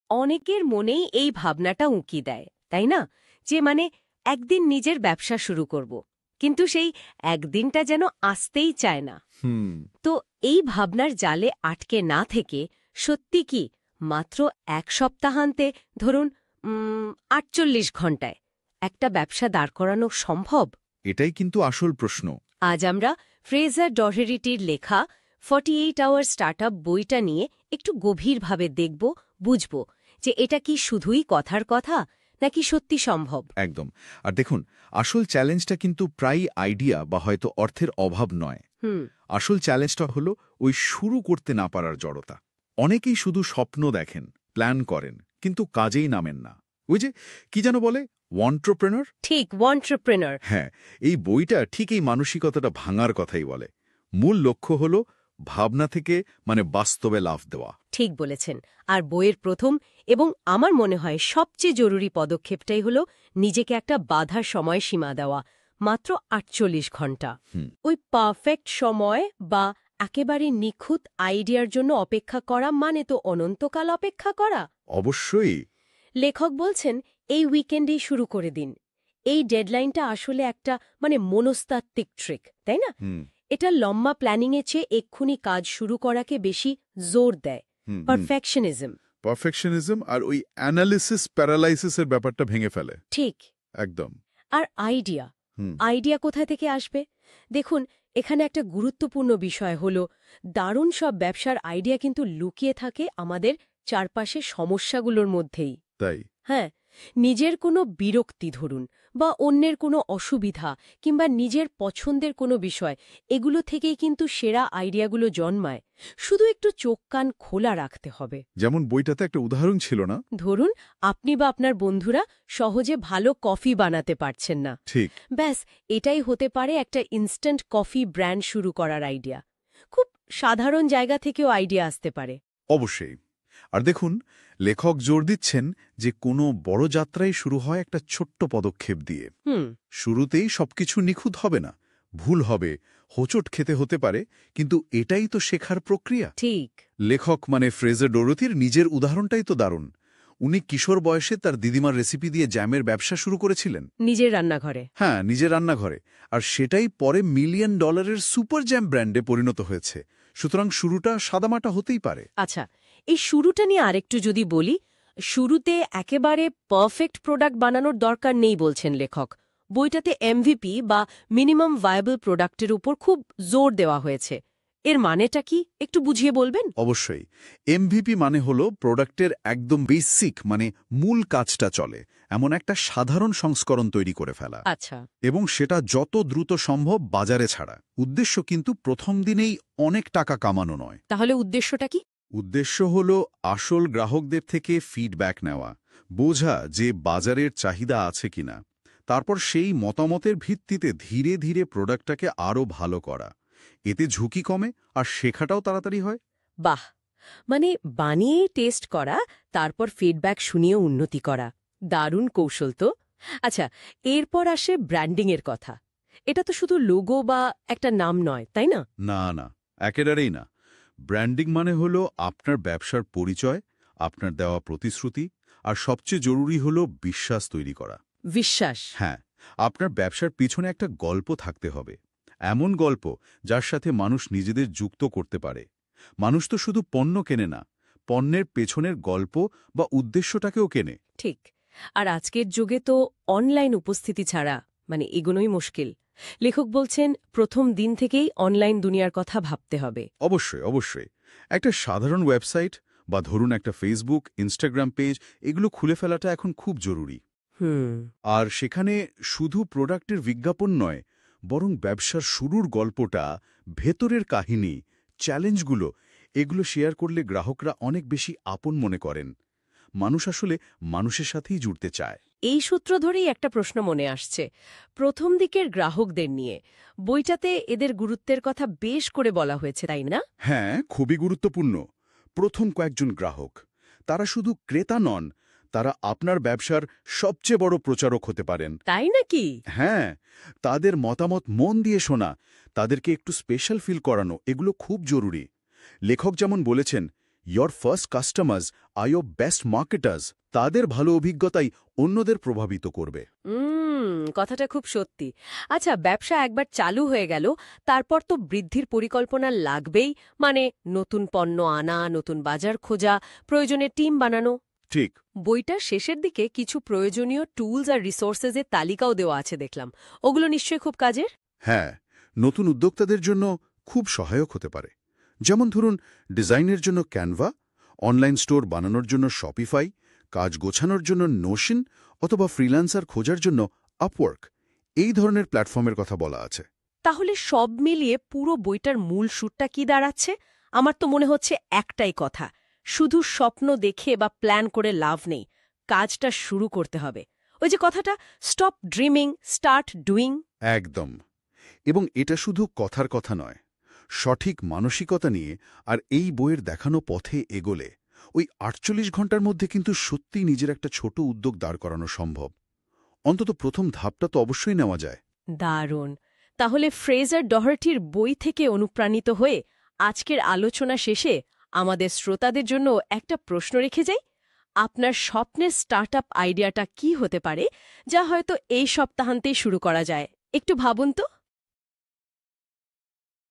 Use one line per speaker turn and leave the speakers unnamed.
অনেকের মনেই এই ভাবনাটা উঁকি দেয়, তাই না? যে মানে একদিন নিজের ব্যবসা শুরু করব, কিন্তু সেই একদিনটা যেন আসতেই চায় না।
হুম।
তো এই ভাবনার জালে আটকে না থেকে সত্যি কি মাত্র এক সপ্তাহান্তে, ধরুন ৪৮ ঘণ্টায় একটা ব্যবসা দাঁড় করানো সম্ভব?
এটাই কিন্তু আসল প্রশ্ন।
আজ আমরা ফ্রেজার ডহেরিটির লেখা 48 আওয়ার স্টার্টআপ বইটা নিয়ে একটু গভীরভাবে দেখব, বুঝব যে এটা কি শুধুই কথার কথা নাকি সত্যি সম্ভব।
একদম। আর দেখুন, আসল চ্যালেঞ্জটা কিন্তু প্রায় আইডিয়া বা হয়তো অর্থের অভাব নয়।
হুম।
আসল চ্যালেঞ্জটা হলো ওই শুরু করতে না পারার জড়তা। অনেকেই শুধু স্বপ্ন দেখেন, প্ল্যান করেন, কিন্তু কাজেই নামেন না। ওই যে কি যেন বলে, ওয়ান্ট্রপ্রেনার।
ঠিক, এন্টারপ্রেনার।
হ্যাঁ, এই বইটা ঠিক এই মানসিকতাটা ভাঙার কথাই বলে। মূল লক্ষ্য হলো ভাবনা থেকে বাস্তবে লাফ দেওয়া।
ঠিক বলেছেন। আর বইয়ের প্রথম এবং আমার মনে হয় সবচেয়ে জরুরি পদক্ষেপটাই হল নিজেকে একটা বাধার সময়সীমা দেওয়া, মাত্র ৪৮ ঘণ্টা। ওই পারফেক্ট সময় বা একেবারে নিখুঁত আইডিয়ার জন্য অপেক্ষা করা মানে তো অনন্তকাল অপেক্ষা করা।
অবশ্যই।
লেখক বলছেন এই উইকেন্ডেই শুরু করে দিন। এই ডেডলাইনটা আসলে একটা মনস্তাত্ত্বিক ট্রিক, তাই না? এটা লম্বা প্ল্যানিংয়ের চেয়ে এক্ষুনি কাজ শুরু করাকে বেশি জোর দেয়। পারফেকশনিজম।
পারফেকশনিজম আর ওই অ্যানালিসিস প্যারালাইসিসের ব্যাপারটা ভেঙে ফেলে।
ঠিক।
একদম।
আর আইডিয়া কোথায় থেকে আসবে? দেখুন, এখানে একটা গুরুত্বপূর্ণ বিষয় হল দারুণ সব ব্যবসার আইডিয়া কিন্তু লুকিয়ে থাকে আমাদের চারপাশে সমস্যাগুলোর মধ্যেই।
তাই।
হ্যাঁ, নিজের কোনো বিরক্তি ধরুন, বা অন্যের কোনো অসুবিধা, কিংবা নিজের পছন্দের কোনো বিষয়, এগুলো থেকেই কিন্তু সেরা আইডিয়াগুলো জন্মায়। শুধু একটু চোখ কান খোলা রাখতে হবে।
যেমন বইটাতে একটা উদাহরণ ছিল না?
ধরুন, আপনি বা আপনার বন্ধুরা সহজে ভালো কফি বানাতে পারছেন না।
ঠিক।
ব্যাস, এটাই হতে পারে একটা ইনস্ট্যান্ট কফি ব্র্যান্ড শুরু করার আইডিয়া। খুব সাধারণ জায়গা থেকেও আইডিয়া আসতে পারে।
অবশ্যই। আর দেখুন, লেখক জোর দিচ্ছেন যে কোনো বড় যাত্রাই শুরু হয় একটা ছোট্ট পদক্ষেপ দিয়ে। শুরুতেই সবকিছু নিখুঁত হবে না, ভুল হবে, হোঁচট খেতে হতে পারে, কিন্তু এটাই তো শেখার প্রক্রিয়া।
ঠিক।
লেখক ফ্রেজার ডোরোথির নিজের উদাহরণটাই তো দারুণ। উনি কিশোর বয়সে তার দিদিমার রেসিপি দিয়ে জ্যামের ব্যবসা শুরু করেছিলেন
নিজের রান্নাঘরে।
হ্যাঁ, নিজের রান্নাঘরে। আর সেটাই পরে $1 মিলিয়ন সুপার জ্যাম ব্র্যান্ডে পরিণত হয়েছে। সুতরাং শুরুটা সাদামাটা হতেই পারে।
আচ্ছা, এই শুরুটা নিয়ে আরেকটু যদি বলি, শুরুতে একেবারে পারফেক্ট প্রোডাক্ট বানানোর দরকার নেই বলছেন লেখক। বইটাতে এমভিপি বা মিনিমাম ভায়াবল প্রোডাক্টের উপর খুব জোর দেওয়া হয়েছে। এর মানেটা কি একটু বুঝিয়ে বলবেন?
অবশ্যই। এমভিপি মানে হলো প্রোডাক্টের একদম বেসিক মূল কাজটা চলে এমন একটা সাধারণ সংস্করণ তৈরি করে ফেলা।
আচ্ছা।
এবং সেটা যত দ্রুত সম্ভব বাজারে ছাড়া। উদ্দেশ্য কিন্তু প্রথম দিনেই অনেক টাকা কামানো নয়।
তাহলে উদ্দেশ্যটা কি?
উদ্দেশ্য হল আসল গ্রাহকদের থেকে ফিডব্যাক নেওয়া, বোঝা যে বাজারের চাহিদা আছে কিনা, তারপর সেই মতামতের ভিত্তিতে ধীরে ধীরে প্রোডাক্টটাকে আরও ভালো করা। এতে ঝুঁকি কমে আর শেখাটাও তাড়াতাড়ি হয়।
বাহ, বানিয়ে টেস্ট করা, তারপর ফিডব্যাক শুনিয়ে উন্নতি করা। দারুণ কৌশল তো। আচ্ছা, এরপর আসে ব্র্যান্ডিংয়ের কথা। এটা তো শুধু লোগো বা একটা নাম নয়, তাই না?
না না, একেবারেই না। ব্র্যান্ডিং মানে হলো আপনার ব্যবসার পরিচয়, আপনার দেওয়া প্রতিশ্রুতি, আর সবচেয়ে জরুরি হলো বিশ্বাস তৈরি করা।
বিশ্বাস।
হ্যাঁ, আপনার ব্যবসার পিছনে একটা গল্প থাকতে হবে। এমন গল্প যার সাথে মানুষ নিজেদের যুক্ত করতে পারে। মানুষ তো শুধু পণ্য কেনে না, পণ্যের পেছনের গল্প বা উদ্দেশ্যটাকেও কেনে।
ঠিক। আর আজকের যুগে তো অনলাইন উপস্থিতি ছাড়া এগোনোই মুশকিল। লেখক বলছেন প্রথম দিন থেকেই অনলাইন দুনিয়ার কথা ভাবতে হবে।
অবশ্যই অবশ্যই। একটা সাধারণ ওয়েবসাইট বা ধরুন একটা ফেসবুক, ইনস্টাগ্রাম পেজ, এগুলো খুলে ফেলাটা এখন খুব জরুরি। আর সেখানে শুধু প্রোডাক্টের বিজ্ঞাপন নয়, বরং ব্যবসার শুরুর গল্পটা, ভেতরের কাহিনী, চ্যালেঞ্জগুলো, এগুলো শেয়ার করলে গ্রাহকরা অনেক বেশি আপন মনে করেন। মানুষ আসলে মানুষের সাথেই জুড়তে চায়।
এই সূত্র ধরেই একটা প্রশ্ন মনে আসছে, প্রথম দিকের গ্রাহকদের নিয়ে। বইটাতে এদের গুরুত্বের কথা বেশ করে বলা হয়েছে, তাই না?
হ্যাঁ, খুবই গুরুত্বপূর্ণ। প্রথম কয়েকজন গ্রাহক, তারা শুধু ক্রেতা নন, তারা আপনার ব্যবসার সবচেয়ে বড় প্রচারক হতে পারেন।
তাই নাকি?
হ্যাঁ, তাদের মতামত মন দিয়ে শোনা, তাদেরকে একটু স্পেশাল ফিল করানো, এগুলো খুব জরুরি। লেখক যেমন বলেছেন, ইয়োর ফার্স্ট কাস্টমার্স আর ইয়োর বেস্ট মার্কেটার্স। তাদের ভালো অভিজ্ঞতাই অন্যদের প্রভাবিত করবে।
কথাটা খুব সত্যি। আচ্ছা, ব্যবসা একবার চালু হয়ে গেল, তারপর তো বৃদ্ধির পরিকল্পনা লাগবেই, মানে নতুন পণ্য আনা, নতুন বাজার খোঁজা, প্রয়োজনে টিম বানানো।
ঠিক।
বইটার শেষের দিকে কিছু প্রয়োজনীয় টুলস আর রিসোর্সেসের তালিকাও দেওয়া আছে দেখলাম। ওগুলো নিশ্চয়ই খুব কাজের।
হ্যাঁ, নতুন উদ্যোক্তাদের জন্য খুব সহায়ক হতে পারে। যেমন ধরুন, ডিজাইনের জন্য ক্যানভা, অনলাইন স্টোর বানানোর জন্য শপিফাই, কাজ গোছানোর জন্য নোশন, অথবা ফ্রিল্যান্সার খোঁজার জন্য আপওয়ার্ক। এই ধরনের প্ল্যাটফর্মের কথা বলা আছে।
তাহলে সব মিলিয়ে পুরো বইটার মূল সুরটা কি দাঁড়াচ্ছে? আমার তো মনে হচ্ছে একটাই কথা, শুধু স্বপ্ন দেখে বা প্ল্যান করে লাভ নেই, কাজটা শুরু করতে হবে। ওই যে কথাটা, স্টপ ড্রিমিং, স্টার্ট ডুইং।
একদম। এবং এটা শুধু কথার কথা নয়, সঠিক মানসিকতা নিয়ে আর এই বইয়ের দেখানো পথে এগোলে ওই ৪৮ ঘন্টার মধ্যে কিন্তু সত্যিই নিজের একটা ছোট উদ্যোগ দাঁড় করানো সম্ভব। অন্তত প্রথম ধাপটা তো অবশ্যই নেওয়া যায়।
দারুণ। তাহলে ফ্রেজার ডহার্টির বই থেকে অনুপ্রাণিত হয়ে আজকের আলোচনা শেষে আমাদের শ্রোতাদের জন্য একটা প্রশ্ন রেখে যাই। আপনার স্বপ্নের স্টার্টআপ আইডিয়াটা কি হতে পারে, যা হয়তো এই সপ্তাহান্তেই শুরু করা যায়? একটু ভাবুন তো।